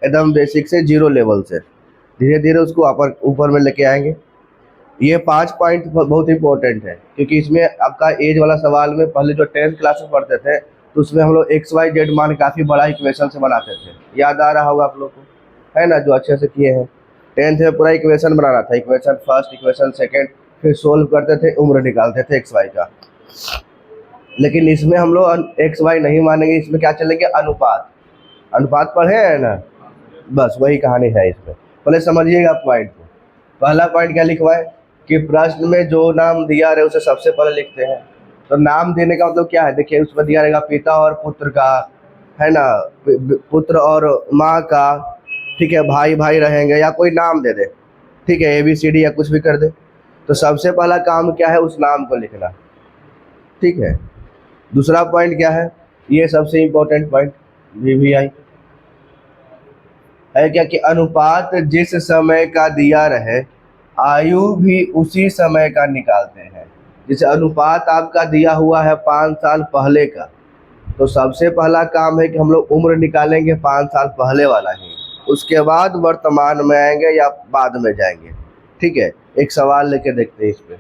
एकदम बेसिक से 0 लेवल से, धीरे धीरे उसको ऊपर में लेके आएंगे। ये 5 पॉइंट बहुत इंपॉर्टेंट है, क्योंकि इसमें आपका एज वाला सवाल में पहले जो 10th क्लास में पढ़ते थे तो उसमें हम लोग XYZ मान काफ़ी बड़ा इक्वेशन से बनाते थे, याद आ रहा होगा आप लोग को, है ना, जो अच्छे से किए हैं। 10th में पूरा इक्वेशन बनाना था, इक्वेशन फर्स्ट, इक्वेशन सेकेंड, फिर सोल्व करते थे, उम्र निकालते थे XY का। लेकिन इसमें हम लोग XY नहीं मानेंगे, इसमें क्या चलेंगे, अनुपात। अनुपात पढ़े हैं ना, बस वही कहानी है इसमें। पहले समझिएगा पॉइंट को। पहला पॉइंट क्या लिखवा है कि प्रश्न में जो नाम दिया रहे उसे सबसे पहले लिखते हैं। तो नाम देने का मतलब क्या है, देखिए उसमें दिया रहेगा पिता और पुत्र का, है ना, पुत्र और माँ का, ठीक है, भाई भाई रहेंगे, या कोई नाम दे दे, ठीक है, ABCD या कुछ भी कर दे। तो सबसे पहला काम क्या है, उस नाम को लिखना, ठीक है। दूसरा पॉइंट क्या है, ये सबसे इम्पोर्टेंट पॉइंट VVI है क्या, कि अनुपात जिस समय का दिया रहे आयु भी उसी समय का निकालते हैं। जैसे अनुपात आपका दिया हुआ है 5 साल पहले का, तो सबसे पहला काम है कि हम लोग उम्र निकालेंगे 5 साल पहले वाला ही, उसके बाद वर्तमान में आएंगे या बाद में जाएंगे, ठीक है। एक सवाल लेके देखते हैं इस पे,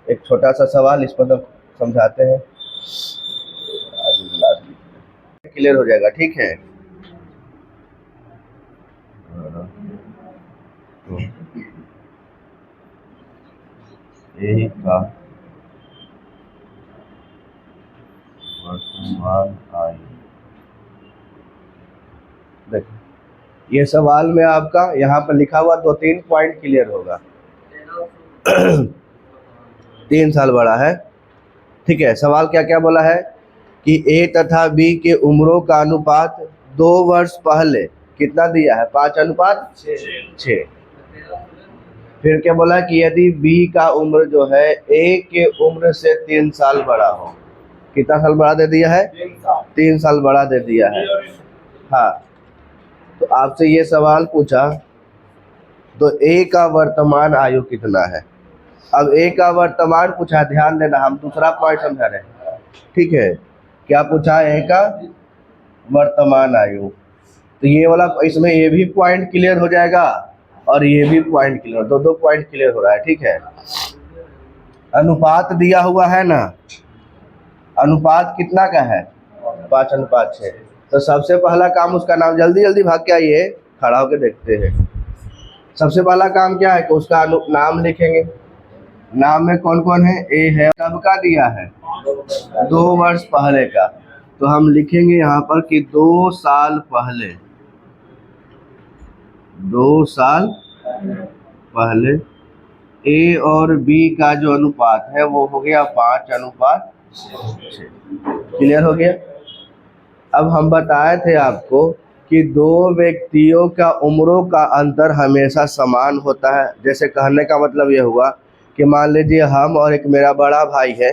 एक छोटा सा सवाल, इस पर तो समझाते हैं, क्लियर हो जाएगा, ठीक है। तो यही का वर्तमान आयु, देखिए ये सवाल में आपका यहाँ पर लिखा हुआ 2-3 पॉइंट क्लियर होगा। 3 साल बड़ा है, ठीक है। सवाल क्या क्या बोला है कि A तथा B के उम्रों का अनुपात 2 वर्ष पहले कितना दिया है, 5:6। फिर क्या बोला कि यदि B का उम्र जो है A के उम्र से 3 साल बड़ा हो, कितना साल बड़ा दे दिया है, 3 साल बड़ा दे दिया है, हाँ। तो आपसे ये सवाल पूछा, तो A का वर्तमान आयु कितना है। अब A का वर्तमान पूछा, ध्यान देना, हम दूसरा पॉइंट समझा रहे हैं, ठीक है। क्या पूछा, A का वर्तमान आयु। तो ये वाला, इसमें ये भी पॉइंट क्लियर हो जाएगा और ये भी पॉइंट क्लियर, दो पॉइंट क्लियर हो रहा है, ठीक है। अनुपात दिया हुआ है ना, अनुपात कितना का है, 5:6। तो सबसे पहला काम उसका नाम, जल्दी जल्दी भाग के आइए, खड़ा होकर देखते हैं। सबसे पहला काम क्या है कि उसका नाम लिखेंगे। नाम में कौन कौन है, A है, कब का दिया है, 2 वर्ष पहले का। तो हम लिखेंगे यहाँ पर कि 2 साल पहले, 2 साल पहले A और B का जो अनुपात है वो हो गया 5:6। क्लियर हो गया। अब हम बताए थे आपको कि 2 व्यक्तियों का उम्रों का अंतर हमेशा समान होता है। जैसे कहने का मतलब ये हुआ कि मान लीजिए हम और एक मेरा बड़ा भाई है,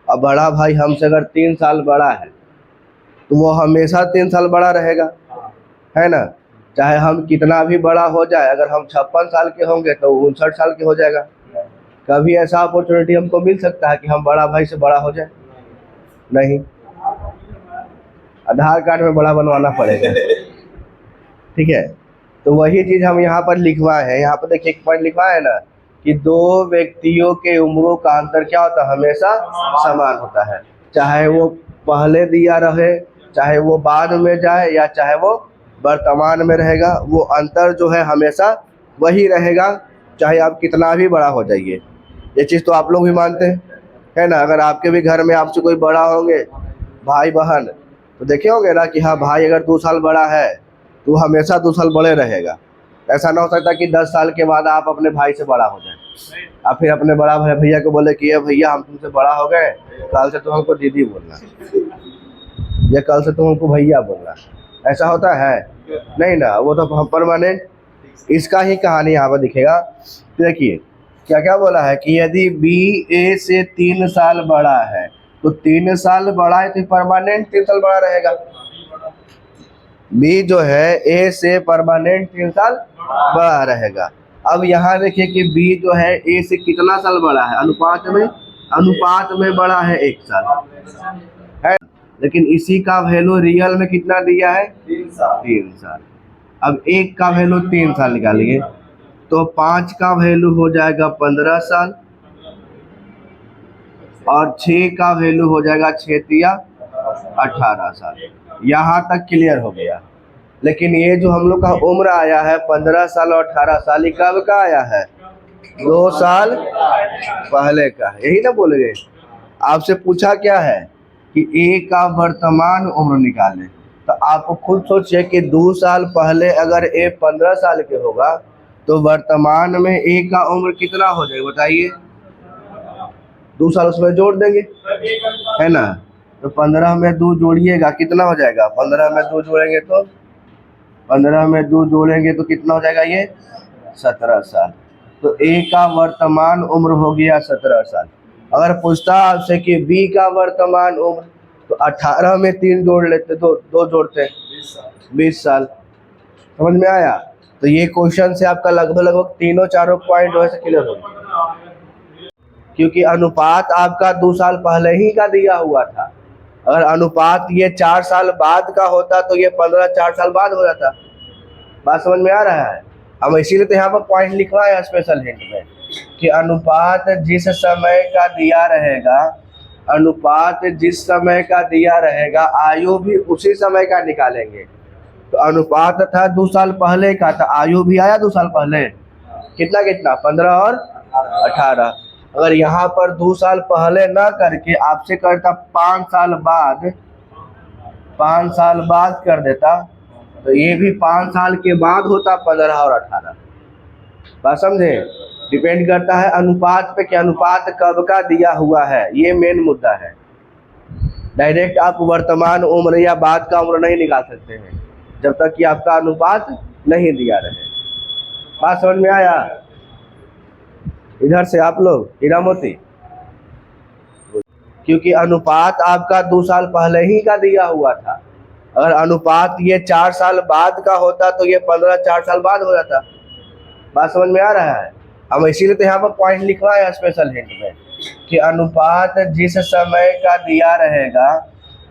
और बड़ा भाई हमसे अगर 3 साल बड़ा है तो वो हमेशा 3 साल बड़ा रहेगा, है ना। चाहे हम कितना भी बड़ा हो जाए, अगर हम 56 साल के होंगे तो 59 साल के हो जाएगा। कभी ऐसा अपॉर्चुनिटी हमको मिल सकता है कि हम बड़ा भाई से बड़ा हो जाए, नहीं, आधार कार्ड में बड़ा बनवाना पड़ेगा, ठीक है। तो वही चीज़ हम यहाँ पर लिखवाए हैं। यहाँ पर देखिए एक पॉइंट लिखवा है ना कि 2 व्यक्तियों के उम्रों का अंतर क्या होता है, हमेशा समान होता है। चाहे वो पहले दिया रहे, चाहे वो बाद में जाए, या चाहे वो वर्तमान में रहेगा, वो अंतर जो है हमेशा वही रहेगा, चाहे आप कितना भी बड़ा हो जाइए। ये चीज़ तो आप लोग भी मानते हैं, है ना। अगर आपके भी घर में आपसे कोई बड़ा होंगे, भाई बहन, तो देखे होंगे ना कि हाँ, भाई अगर 2 साल बड़ा है तो हमेशा 2 साल बड़े रहेगा। ऐसा ना हो सकता कि 10 साल के बाद आप अपने भाई से बड़ा हो जाए, आप फिर अपने बड़ा भैया को बोले कि ये भैया हम तुमसे बड़ा हो गए, कल से तुम हमको दीदी बोलना, या कल से तुम हमको भैया बोलना। ऐसा होता है नहीं ना, वो तो परमानेंट। इसका ही कहानी यहाँ पर दिखेगा। देखिए क्या क्या बोला है कि यदि B A से 3 साल बड़ा है, तो 3 साल बड़ा है तो परमानेंट 3 साल बड़ा रहेगा। B जो है A से परमानेंट 3 साल बड़ा रहेगा। अब यहाँ देखिए कि B जो है A से कितना साल बड़ा है, अनुपात में बड़ा है 1 साल, है। लेकिन इसी का वैल्यू रियल में कितना दिया है, 3 साल। अब 1 का वैल्यू 3 साल निकालिए, तो 5 का वैल्यू हो जाएगा 15 साल और 6 का वैल्यू हो जाएगा 6 तिया 18 साल। यहाँ तक क्लियर हो गया। लेकिन ये जो हम लोग का उम्र आया है 15 साल और 18 साल, ये कब का आया है? 2 साल पहले का। यही ना बोल रहे? आपसे पूछा क्या है कि ए का वर्तमान उम्र निकालें, तो आप खुद सोचिए कि 2 साल पहले अगर ए 15 साल के होगा तो वर्तमान में ए का उम्र कितना हो जाएगा बताइए? 2 साल उसमें जोड़ देंगे, है ना? तो 15 में 2 जोड़िएगा, कितना हो जाएगा? 15 में 2 जोड़ेंगे तो 15 में 2 जोड़ेंगे तो कितना हो जाएगा? ये 17 साल। तो ए का वर्तमान उम्र हो गया 17 साल। अगर पूछता आपसे कि बी का वर्तमान उम्र, तो 18 में 3 जोड़ लेते, दो जोड़ते 20 साल। समझ में आया? तो ये क्वेश्चन से आपका लगभग तीनों चारों पॉइंट वैसे क्लियर हो गया, क्योंकि अनुपात आपका 2 साल पहले ही का दिया हुआ था। अगर अनुपात ये 4 साल बाद का होता तो ये 15 4 साल बाद हो जाता। बात समझ में आ रहा है? हम इसीलिए तो यहाँ पर पॉइंट लिखवाए हैं स्पेशल हिंट में कि अनुपात जिस समय का दिया रहेगा, अनुपात जिस समय का दिया रहेगा, आयु भी उसी समय का निकालेंगे। तो अनुपात था 2 साल पहले का, तो आयु भी आया 2 साल पहले, कितना कितना 15 और 18। अगर यहाँ पर 2 साल पहले ना करके आपसे करता 5 साल बाद, 5 साल बाद कर देता, तो ये भी 5 साल के बाद होता 15 और 18। बात समझे? डिपेंड करता है अनुपात पे कि अनुपात कब का दिया हुआ है, ये मेन मुद्दा है। डायरेक्ट आप वर्तमान उम्र या बाद का उम्र नहीं निकाल सकते हैं जब तक कि आपका अनुपात नहीं दिया रहे। बात समझ में आया? इधर से आप लोग हीरामोती, क्योंकि अनुपात आपका 2 साल पहले ही का दिया हुआ था। अगर अनुपात ये 4 साल बाद का होता तो ये 15 4 साल बाद हो जाता। बात समझ में आ रहा है? हम इसीलिए तो यहाँ पर पॉइंट लिखवाए हैं स्पेशल हिंट में कि अनुपात जिस समय का दिया रहेगा,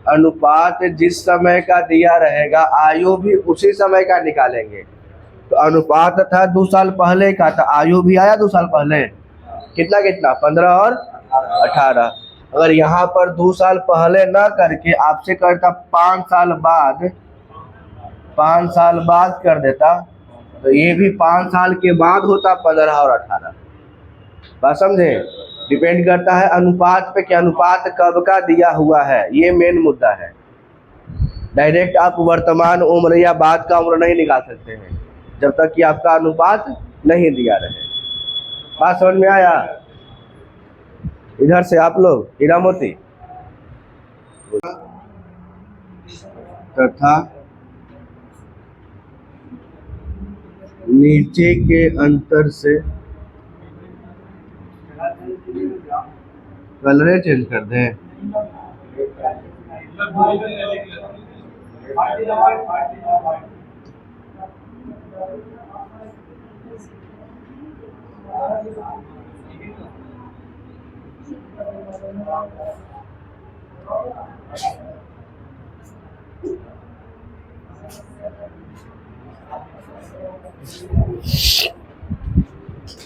अनुपात जिस समय का दिया रहेगा, आयु भी उसी समय का निकालेंगे। तो अनुपात था 2 साल पहले का, तो आयु भी आया 2 साल पहले, कितना कितना 15 और 18। अगर यहाँ पर 2 साल पहले ना करके आपसे करता 5 साल बाद, 5 साल बाद कर देता, तो ये भी 5 साल के बाद होता 15 और 18। बात समझे? डिपेंड करता है अनुपात पे कि अनुपात कब का दिया हुआ है, ये मेन मुद्दा है। डायरेक्ट आप वर्तमान उम्र या बाद का उम्र नहीं निकाल सकते हैं जब तक कि आपका अनुपात नहीं दिया रहे। बात समझ में आया? इधर से आप लोग हीरामोती, तथा नीचे के अंतर से कलर चेंज कर दें।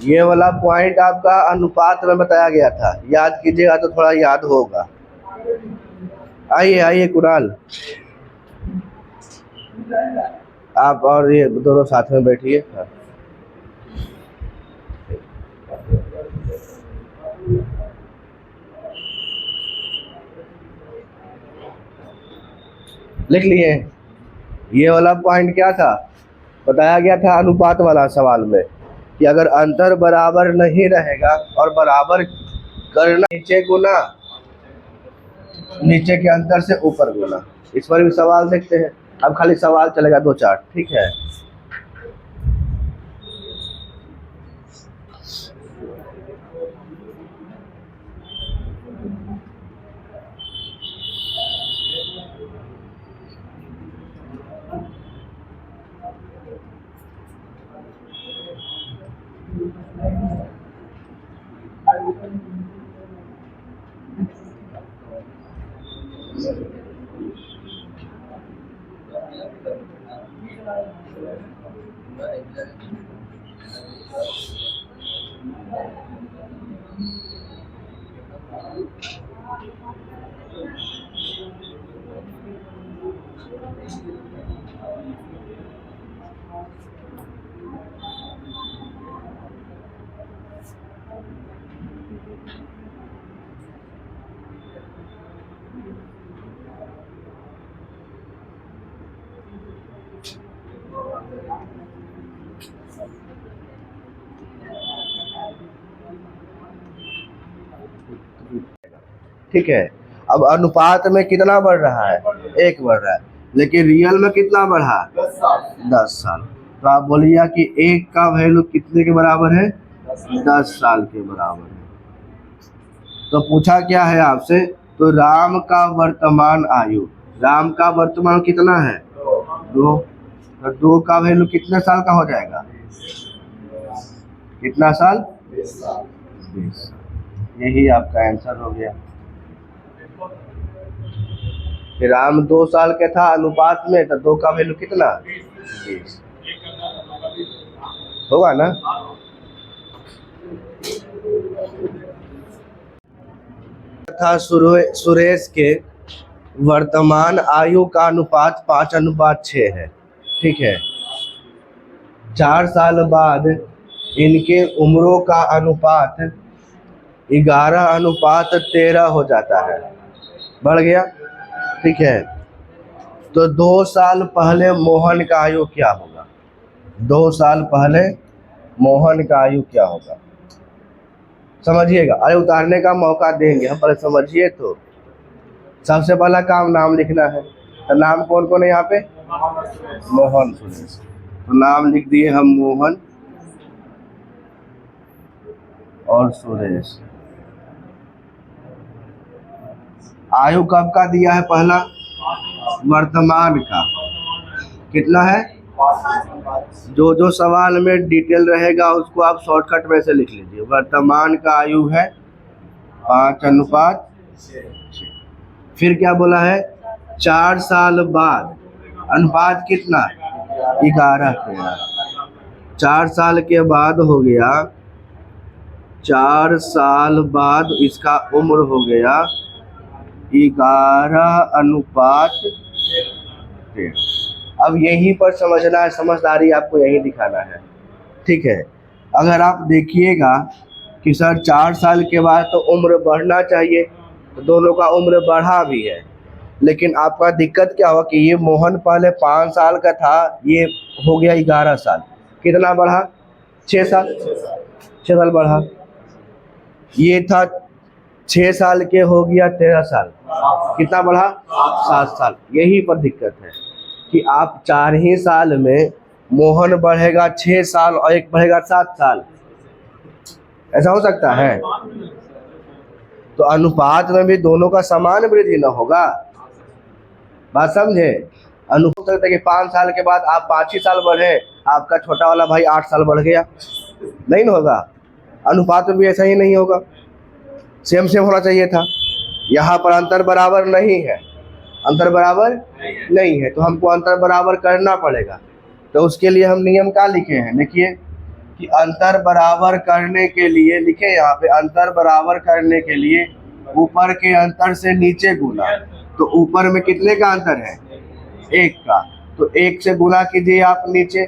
ये वाला पॉइंट आपका अनुपात में बताया गया था, याद कीजिएगा तो थोड़ा याद होगा। आइए आइए कुणाल, आप और ये दोनों साथ में बैठिए। लिख लिए? ये वाला पॉइंट क्या था? बताया गया था अनुपात वाला सवाल में कि अगर अंतर बराबर नहीं रहेगा और बराबर करना, नीचे गुना, नीचे के अंतर से ऊपर गुना। इस पर भी सवाल देखते हैं। अब खाली सवाल चलेगा 2 4, ठीक है? ठीक है। अब अनुपात में कितना बढ़ रहा है? 1 बढ़ रहा है, लेकिन रियल में कितना बढ़ा? 10 साल। तो आप बोलिए कि 1 का वैल्यू कितने के बराबर है? 10 साल के बराबर है। तो पूछा क्या है आपसे? तो राम का वर्तमान आयु, राम का वर्तमान कितना है? 2। तो 2 का वैल्यू कितने साल का हो जाएगा? कितना साल? 20 साल। यही आपका आंसर हो गया। राम 2 साल के था अनुपात में, तो 2 का वैल्यू कितना? 20 होगा ना? था सुरेश के वर्तमान आयु का अनुपात 5:6 है। ठीक है। 4 साल बाद इनके उम्रों का अनुपात 11:13 हो जाता है, बढ़ गया। ठीक है। तो 2 साल पहले मोहन का आयु क्या होगा? 2 साल पहले मोहन का आयु क्या होगा? समझिएगा। अरे उतारने का मौका देंगे हम, पहले समझिए। तो सबसे पहला काम नाम लिखना है। तो नाम कौन कौन है यहाँ पे? मोहन, सुरेश। तो नाम लिख दिए हम, मोहन और सुरेश। आयु कब का दिया है? पहला वर्तमान का। कितना है? जो सवाल में डिटेल रहेगा उसको आप शॉर्टकट में से लिख लीजिए। वर्तमान का आयु है 5:6। फिर क्या बोला है? 4 साल बाद अनुपात कितना? 11:13। 4 साल के बाद हो गया, 4 साल बाद इसका उम्र हो गया 11:13। अब यहीं पर समझना है, समझदारी आपको यहीं दिखाना है। ठीक है। अगर आप देखिएगा कि सर 4 साल के बाद तो उम्र बढ़ना चाहिए, तो दोनों का उम्र बढ़ा भी है, लेकिन आपका दिक्कत क्या हुआ कि ये मोहन पहले 5 साल का था, ये हो गया 11 साल। कितना बढ़ा? 6 साल। 6 साल बढ़ा। ये था 6 साल के, हो गया 13 साल। कितना बढ़ा? 7 साल। यही पर दिक्कत है कि आप 4 ही साल में मोहन बढ़ेगा 6 साल और एक बढ़ेगा 7 साल। ऐसा हो सकता है? तो अनुपात में भी दोनों का समान वृद्धि न होगा। बात समझे? अनुपात सकता है कि 5 साल के बाद आप 5 ही साल बढ़े, आपका छोटा वाला भाई 8 साल बढ़ गया, नहीं ना होगा। अनुपात में भी ऐसा ही नहीं होगा, सेम सेम होना चाहिए था। यहाँ पर अंतर बराबर नहीं है, अंतर बराबर नहीं है, तो हमको अंतर बराबर करना पड़ेगा। तो उसके लिए हम नियम क्या लिखे हैं? देखिए कि अंतर बराबर करने के लिए, लिखे यहाँ पे, अंतर बराबर करने के लिए ऊपर के अंतर से नीचे गुना। तो ऊपर में कितने का अंतर है? 1 का। तो 1 से गुना कीजिए आप नीचे,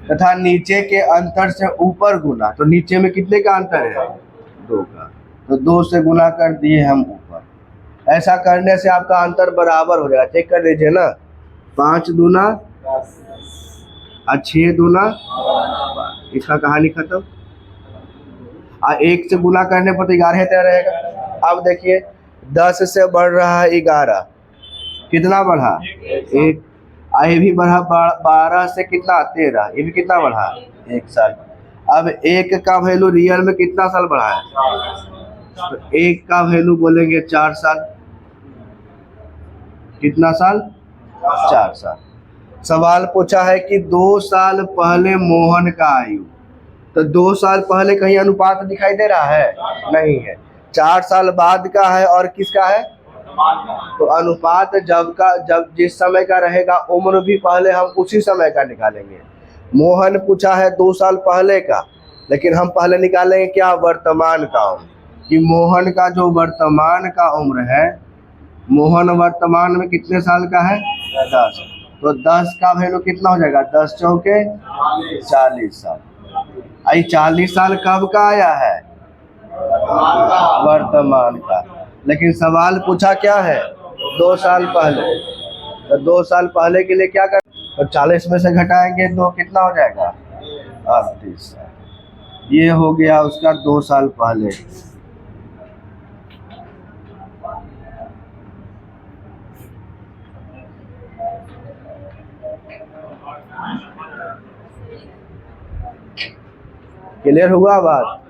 तथा नीचे के अंतर से ऊपर गुना। तो नीचे में कितने का अंतर है? 2 का। तो 2 से गुना कर दिए हम ऊपर। ऐसा करने से आपका अंतर बराबर हो जाएगा। चेक कर लीजिए ना, 5 दूना और 6 दूना, इसका कहानी खत्म। 1 से गुना करने पर तो 11 रहेगा। अब देखिए 10 से बढ़ रहा है 11, कितना बढ़ा? 1। ये भी बढ़ा 12 से कितना? 13। ये भी कितना बढ़ा? 1 साल। अब 1 का वैल्यू रियल में कितना साल बढ़ा है? तो 1 का वैल्यू बोलेंगे 4 साल। कितना साल? 4 साल। सवाल पूछा है कि 2 साल पहले मोहन का आयु, तो 2 साल पहले कहीं अनुपात दिखाई दे रहा है? नहीं है। 4 साल बाद का है और किसका है? तो अनुपात जब जिस समय का रहेगा, उम्र भी पहले हम उसी समय का निकालेंगे। मोहन पूछा है 2 साल पहले का, लेकिन हम पहले निकालेंगे क्या, वर्तमान का उम्र, कि मोहन का जो वर्तमान का उम्र है, मोहन वर्तमान में कितने साल का है, 10। तो 10 का वैल्यू कितना हो जाएगा, 10 चौके 40 साल। आई 40 साल कब का आया है, वर्तमान का, लेकिन सवाल पूछा क्या है, 2 साल पहले। तो 2 साल पहले के लिए क्या कर, तो 40 में से घटाएंगे तो कितना हो जाएगा, 38। ये हो गया उसका 2 साल पहले। क्लियर हुआ बात।